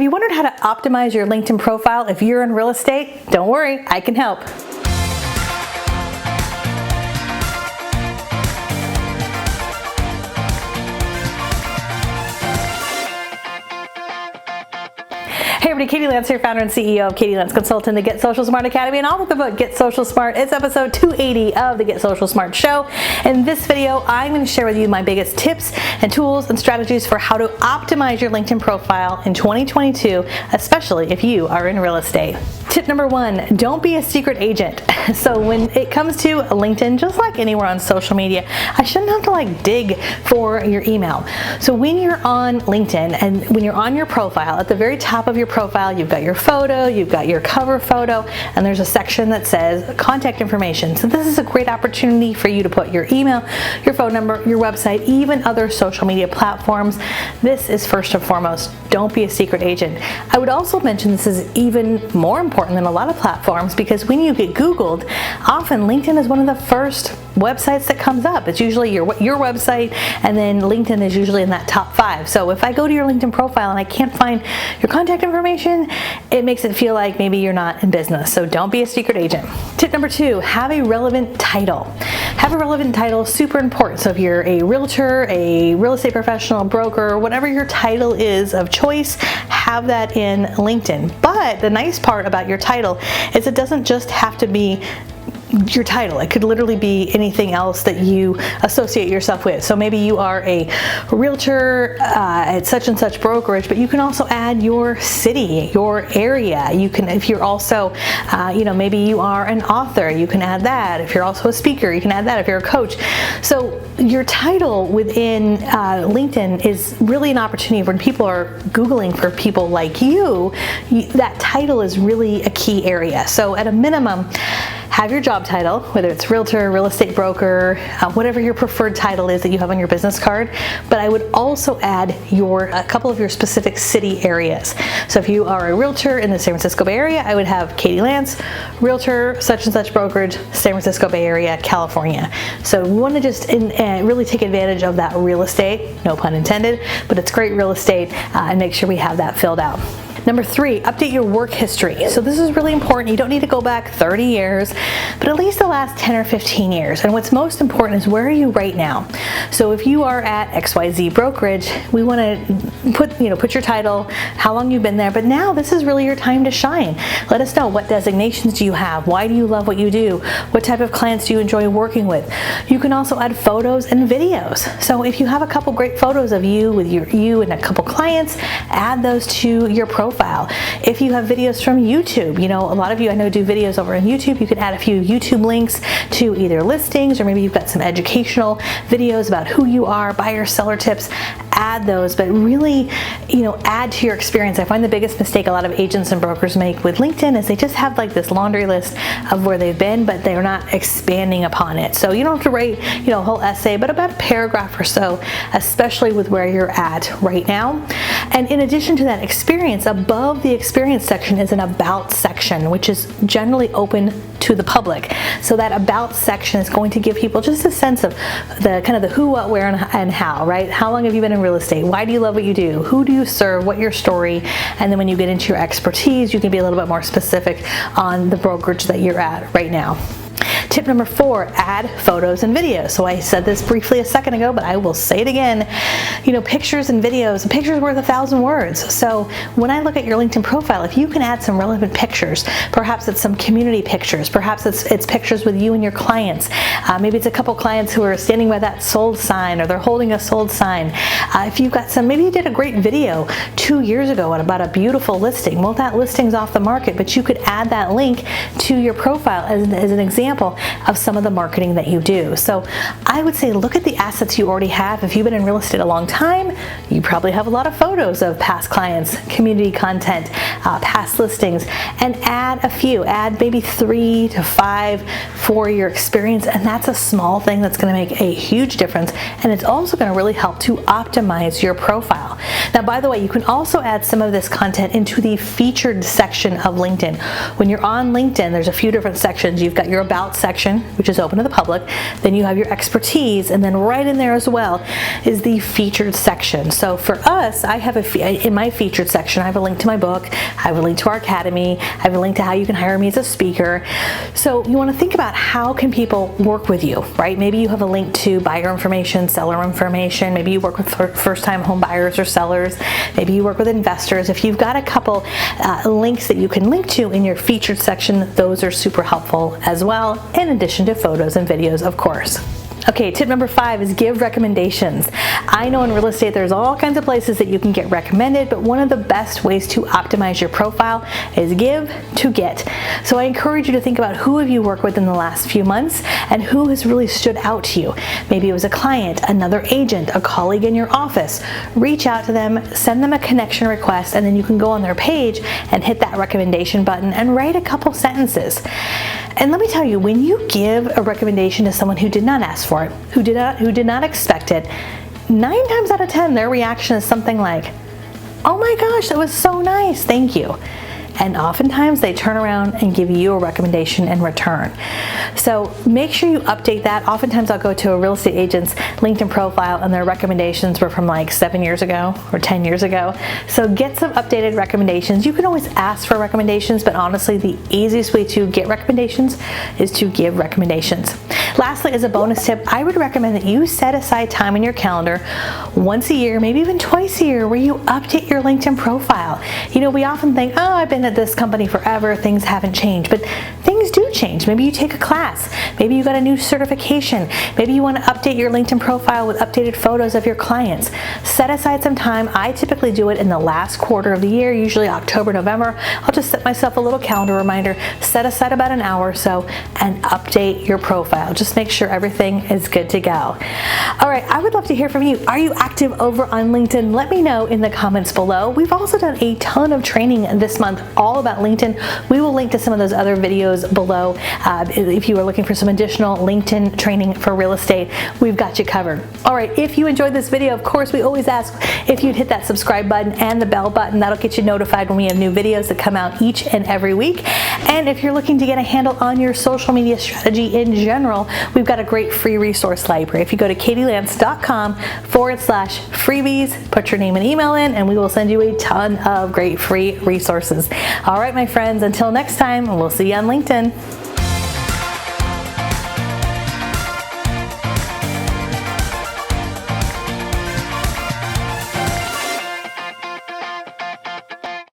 Have you wondered how to optimize your LinkedIn profile if you're in real estate? Don't worry, I can help. Hey everybody, Katie Lance here, founder and CEO of Katie Lance Consulting, the Get Social Smart Academy, and author of the book Get Social Smart. It's episode 280 of the Get Social Smart show. In this video, I'm going to share with you my biggest tips and tools and strategies for how to optimize your LinkedIn profile in 2022, especially if you are in real estate. Tip number one, don't be a secret agent. So when it comes to LinkedIn, just like anywhere on social media, I shouldn't have to dig for your email. So when you're on LinkedIn and when you're on your profile, at the very top of your profile, you've got your photo, you've got your cover photo, and there's a section that says contact information. So this is a great opportunity for you to put your email, your phone number, your website, even other social media platforms. This is first and foremost. Don't be a secret agent. I would also mention this is even more important than a lot of platforms because when you get Googled, often LinkedIn is one of the first websites that comes up. It's usually your website, and then LinkedIn is usually in that top 5. So if I go to your LinkedIn profile and I can't find your contact information, it makes it feel like maybe you're not in business. So don't be a secret agent. Tip number 2, have a relevant title. Have a relevant title, super important. So if you're a realtor, a real estate professional, broker, whatever your title is of choice, have that in LinkedIn. But the nice part about your title is it doesn't just have to be your title. It could literally be anything else that you associate yourself with. So maybe you are a realtor at such and such brokerage, but you can also add your city, your area. You can, if you're also, maybe you are an author, you can add that. If you're also a speaker, you can add that. If you're a coach. So your title within LinkedIn is really an opportunity when people are Googling for people like you, that title is really a key area. So at a minimum, have your job title, whether it's realtor, real estate broker, whatever your preferred title is that you have on your business card. But I would also add a couple of your specific city areas. So if you are a realtor in the San Francisco Bay Area, I would have Katie Lance, realtor, such and such brokerage, San Francisco Bay Area, California. So we want to just really take advantage of that real estate, no pun intended, but it's great real estate, and make sure we have that filled out. Number 3, update your work history. So this is really important. You don't need to go back 30 years, but at least the last 10 or 15 years. And what's most important is where are you right now? So if you are at XYZ brokerage, we want to put your title, how long you've been there, but now this is really your time to shine. Let us know, what designations do you have? Why do you love what you do? What type of clients do you enjoy working with? You can also add photos and videos. So if you have a couple great photos of you with you and a couple clients, add those to your profile. If you have videos from YouTube, a lot of you I know do videos over on YouTube, you can add a few YouTube links to either listings, or maybe you've got some educational videos about who you are, buyer seller tips. Add those, but really, add to your experience. I find the biggest mistake a lot of agents and brokers make with LinkedIn is they just have this laundry list of where they've been, but they're not expanding upon it. So you don't have to write, a whole essay, but about a paragraph or so, especially with where you're at right now. And in addition to that experience, above the experience section is an about section, which is generally open to the public. So that about section is going to give people just a sense of the who, what, where, and how, right? How long have you been in real estate? Why do you love what you do? Who do you serve? What your story? And then when you get into your expertise, you can be a little bit more specific on the brokerage that you're at right now. Tip number 4, add photos and videos. So I said this briefly a second ago, but I will say it again. Pictures and videos, pictures worth 1,000 words. So when I look at your LinkedIn profile, if you can add some relevant pictures, perhaps it's some community pictures, perhaps it's pictures with you and your clients. Maybe it's a couple clients who are standing by that sold sign, or they're holding a sold sign. If you've got maybe you did a great video 2 years ago about a beautiful listing. Well, that listing's off the market, but you could add that link to your profile as an example of some of the marketing that you do. So I would say look at the assets you already have. If you've been in real estate a long time, you probably have a lot of photos of past clients, community content, past listings, and add maybe 3 to 5 for your experience, and that's a small thing that's going to make a huge difference, and it's also going to really help to optimize your profile. Now, by the way, you can also add some of this content into the featured section of LinkedIn. When you're on LinkedIn, there's a few different sections. You've got your about section, section, which is open to the public. Then you have your expertise, and then right in there as well is the featured section. So for us, I have in my featured section, I have a link to my book, I have a link to our academy, I have a link to how you can hire me as a speaker. So you want to think about how can people work with you, right? Maybe you have a link to buyer information, seller information. Maybe you work with first-time home buyers or sellers. Maybe you work with investors. If you've got a couple links that you can link to in your featured section, those are super helpful as well, in addition to photos and videos, of course. Okay, tip number 5 is give recommendations. I know in real estate there's all kinds of places that you can get recommended, but one of the best ways to optimize your profile is give to get. So I encourage you to think about who have you worked with in the last few months and who has really stood out to you. Maybe it was a client, another agent, a colleague in your office. Reach out to them, send them a connection request, and then you can go on their page and hit that recommendation button and write a couple sentences. And let me tell you, when you give a recommendation to someone who did not ask for it, who did not expect it, 9 times out of 10, their reaction is something like, "Oh my gosh, that was so nice, thank you." And oftentimes they turn around and give you a recommendation in return. So make sure you update that. Oftentimes I'll go to a real estate agent's LinkedIn profile and their recommendations were from like 7 years ago or 10 years ago. So get some updated recommendations. You can always ask for recommendations, but honestly the easiest way to get recommendations is to give recommendations. Lastly, as a bonus tip, I would recommend that you set aside time in your calendar once a year, maybe even twice a year, where you update your LinkedIn profile. You know, we often think, oh, I've been at this company forever, things haven't changed, but things do change. Maybe you take a class, maybe you got a new certification, maybe you want to update your LinkedIn profile with updated photos of your clients. Set aside some time. I typically do it in the last quarter of the year, usually October, November. I'll just set myself a little calendar reminder, set aside about an hour or so, and update your profile. Just make sure everything is good to go. All right, I would love to hear from you. Are you active over on LinkedIn? Let me know in the comments below. We've also done a ton of training this month all about LinkedIn. We will link to some of those other videos below. If you are looking for some additional LinkedIn training for real estate, we've got you covered. All right, if you enjoyed this video, of course, we always ask if you'd hit that subscribe button and the bell button. That'll get you notified when we have new videos that come out each and every week. And if you're looking to get a handle on your social media strategy in general, we've got a great free resource library. If you go to katielance.com/freebies, put your name and email in, and we will send you a ton of great free resources. All right, my friends, until next time, we'll see you on LinkedIn.